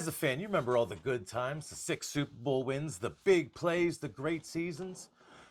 As a fan, you remember all the good times, the 6 Super Bowl wins, the big plays, the great seasons.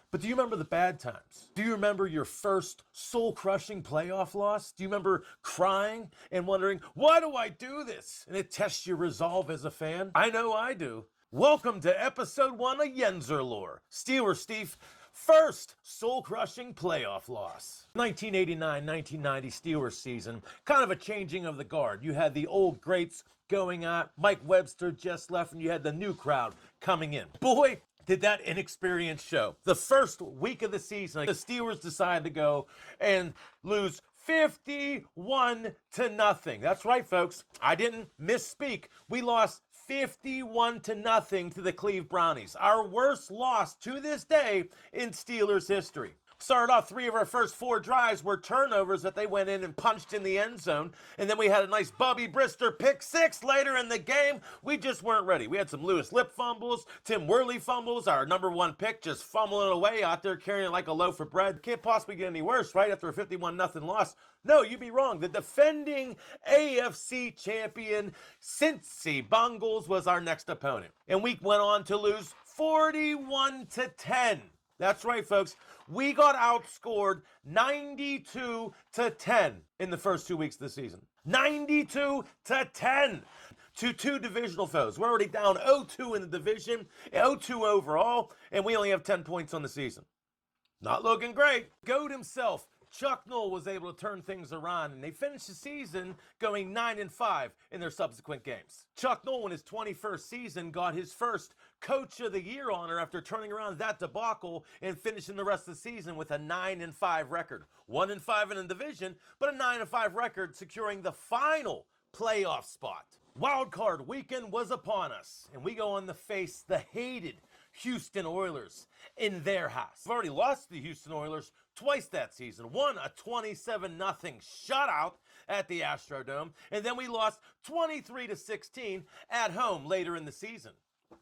But do you remember the bad times? Do you remember your first soul-crushing playoff loss? Do you remember crying and wondering, why do I do this? And it tests your resolve as a fan? I know I do. Welcome to episode 1 of Yinzer Lore. Steelers Steve, first soul-crushing playoff loss. 1989-1990 Steelers season, kind of a changing of the guard. You had the old greats going on, Mike Webster just left, and you had the new crowd coming in. Boy, did that inexperience show. The first week of the season, the Steelers decided to go and lose 51-0. That's right, folks. I didn't misspeak. We lost 51-0 to the Cleveland Brownies. Our worst loss to this day in Steelers history. Started off 3 of our first 4 drives were turnovers that they went in and punched in the end zone. And then we had a nice Bubby Brister pick 6 later in the game. We just weren't ready. We had some Lewis Lip fumbles, Tim Worley fumbles, our number 1 pick just fumbling away out there carrying it like a loaf of bread. Can't possibly get any worse, right, after a 51-0 loss. No, you'd be wrong. The defending AFC champion Cincy Bengals was our next opponent. And we went on to lose 41-10. That's right, folks. We got outscored 92-10 in the first 2 weeks of the season. 92-10 to 2 divisional foes. We're already down 0-2 in the division, 0-2 overall, and we only have 10 points on the season. Not looking great. Goat himself, Chuck Noll, was able to turn things around, and they finished the season going 9-5 in their subsequent games. Chuck Noll, in his 21st season, got his first Coach of the Year honor after turning around that debacle and finishing the rest of the season with a 9-5 record. 1-5 in the division, but a 9-5 record, securing the final playoff spot. Wild card weekend was upon us, and we go on to face the hated Houston Oilers in their house. We've already lost to the Houston Oilers twice that season. Won a 27-0 shutout at the Astrodome, and then we lost 23-16 at home later in the season.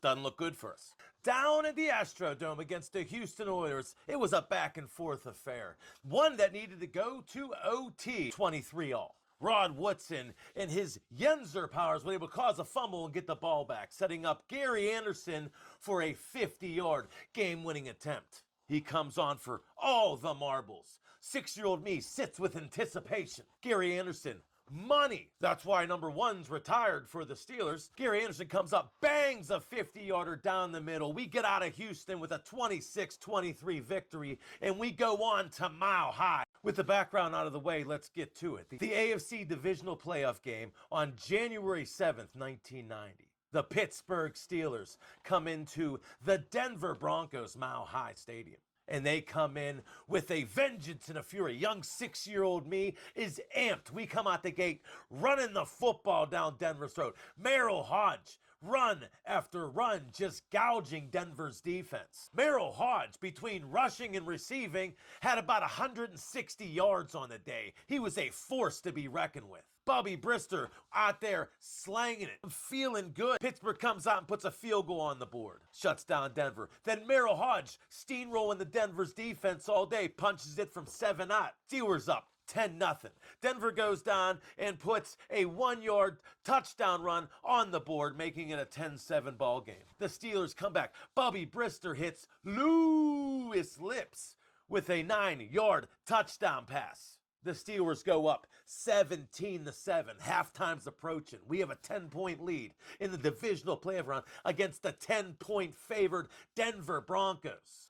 Doesn't look good for us. Down at the Astrodome against the Houston Oilers, it was a back and forth affair. One that needed to go to OT, 23-all. Rod Woodson and his Yinzer powers were able to cause a fumble and get the ball back, setting up Gary Anderson for a 50-yard game-winning attempt. He comes on for all the marbles. 6-year-old me sits with anticipation. Gary Anderson, money. That's why number 1's retired for the Steelers. Gary Anderson comes up, bangs a 50-yarder down the middle. We get out of Houston with a 26-23 victory, and we go on to Mile High. With the background out of the way, let's get to it. The AFC Divisional playoff game on January 7th, 1990. The Pittsburgh Steelers come into the Denver Broncos Mile High Stadium. And they come in with a vengeance and a fury. Young 6-year-old me is amped. We come out the gate running the football down Denver's throat. Merrill Hodge, run after run, just gouging Denver's defense. Merrill Hodge, between rushing and receiving, had about 160 yards on the day. He was a force to be reckoned with. Bubby Brister out there slanging it. I'm feeling good. Pittsburgh comes out and puts a field goal on the board. Shuts down Denver. Then Merrill Hodge, steamrolling the Denver's defense all day, punches it from 7-0. Steelers up 10-0. Denver goes down and puts a 1-yard touchdown run on the board, making it a 10-7 ball game. The Steelers come back. Bubby Brister hits Lewis Lips with a 9-yard touchdown pass. The Steelers go up 17-7. Halftime's approaching. We have a 10-point lead in the divisional playoff round against the 10-point favored Denver Broncos.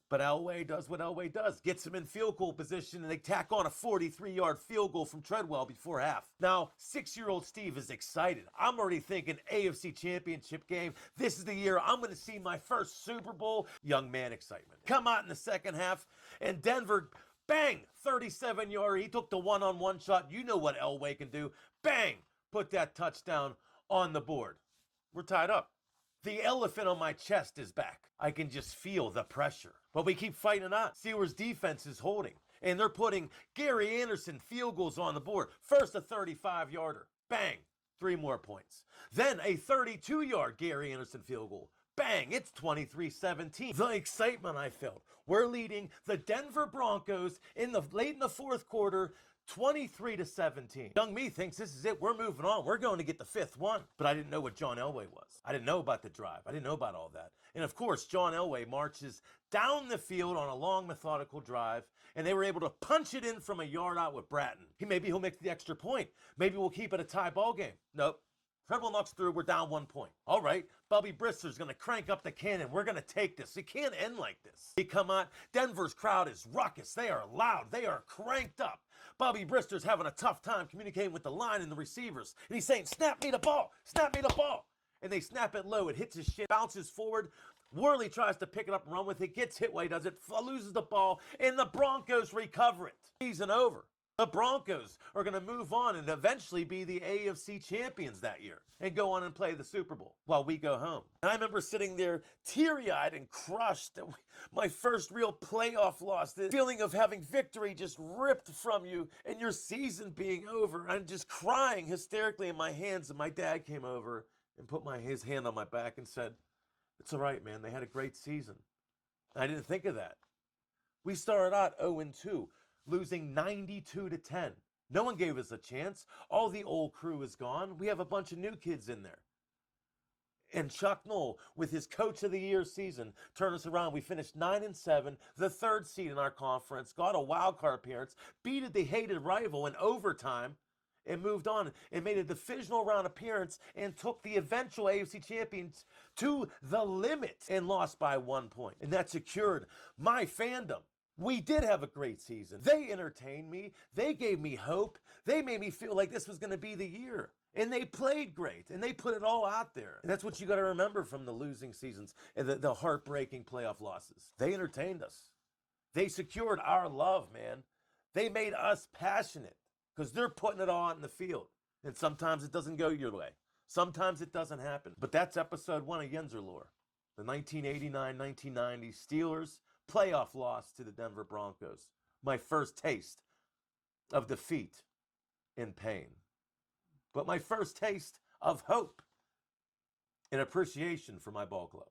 But Elway does what Elway does. Gets him in field goal position, and they tack on a 43-yard field goal from Treadwell before half. Now, 6-year-old Steve is excited. I'm already thinking AFC Championship game. This is the year I'm going to see my first Super Bowl. Young man excitement. Come out in the second half, and Denver, bang, 37-yard. He took the one-on-one shot. You know what Elway can do. Bang, put that touchdown on the board. We're tied up. The elephant on my chest is back. I can just feel the pressure. But we keep fighting on. Steelers defense is holding. And they're putting Gary Anderson field goals on the board. First a 35-yarder. Bang, 3 more points. Then a 32-yard Gary Anderson field goal. Bang, it's 23-17. The excitement I felt. We're leading the Denver Broncos late in the fourth quarter 23-17. Young me thinks this is it. We're moving on. We're going to get the 5th one. But I didn't know what John Elway was. I didn't know about the drive. I didn't know about all that. And of course, John Elway marches down the field on a long, methodical drive, and they were able to punch it in from a yard out with Bratton. Maybe he'll make the extra point. Maybe we'll keep it a tie ball game. Nope. Treble knocks through. We're down 1 point. All right. Bobby Brister's going to crank up the cannon. We're going to take this. It can't end like this. He come out. Denver's crowd is ruckus. They are loud. They are cranked up. Bobby Brister's having a tough time communicating with the line and the receivers. And he's saying, snap me the ball. Snap me the ball. And they snap it low. It hits his shin, bounces forward. Worley tries to pick it up and run with it. Gets hit while he does it. Loses the ball. And the Broncos recover it. Season over. The Broncos are going to move on and eventually be the AFC champions that year and go on and play the Super Bowl while we go home. And I remember sitting there teary-eyed and crushed. My first real playoff loss, the feeling of having victory just ripped from you and your season being over. I'm just crying hysterically in my hands, and my dad came over and put his hand on my back and said, "It's all right, man. They had a great season." I didn't think of that. We started out 0-2. Losing 92-10. No one gave us a chance. All the old crew is gone. We have a bunch of new kids in there. And Chuck Noll, with his Coach of the Year season, turned us around. We finished 9-7, the 3rd seed in our conference, got a wild card appearance, beat the hated rival in overtime, and moved on and made a divisional round appearance and took the eventual AFC champions to the limit and lost by 1 point. And that secured my fandom. We did have a great season. They entertained me. They gave me hope. They made me feel like this was going to be the year. And they played great. And they put it all out there. And that's what you got to remember from the losing seasons and the heartbreaking playoff losses. They entertained us. They secured our love, man. They made us passionate because they're putting it all out in the field. And sometimes it doesn't go your way. Sometimes it doesn't happen. But that's episode 1 of Yinzer Lore. The 1989-1990 Steelers playoff loss to the Denver Broncos. My first taste of defeat and pain. But my first taste of hope and appreciation for my ball club.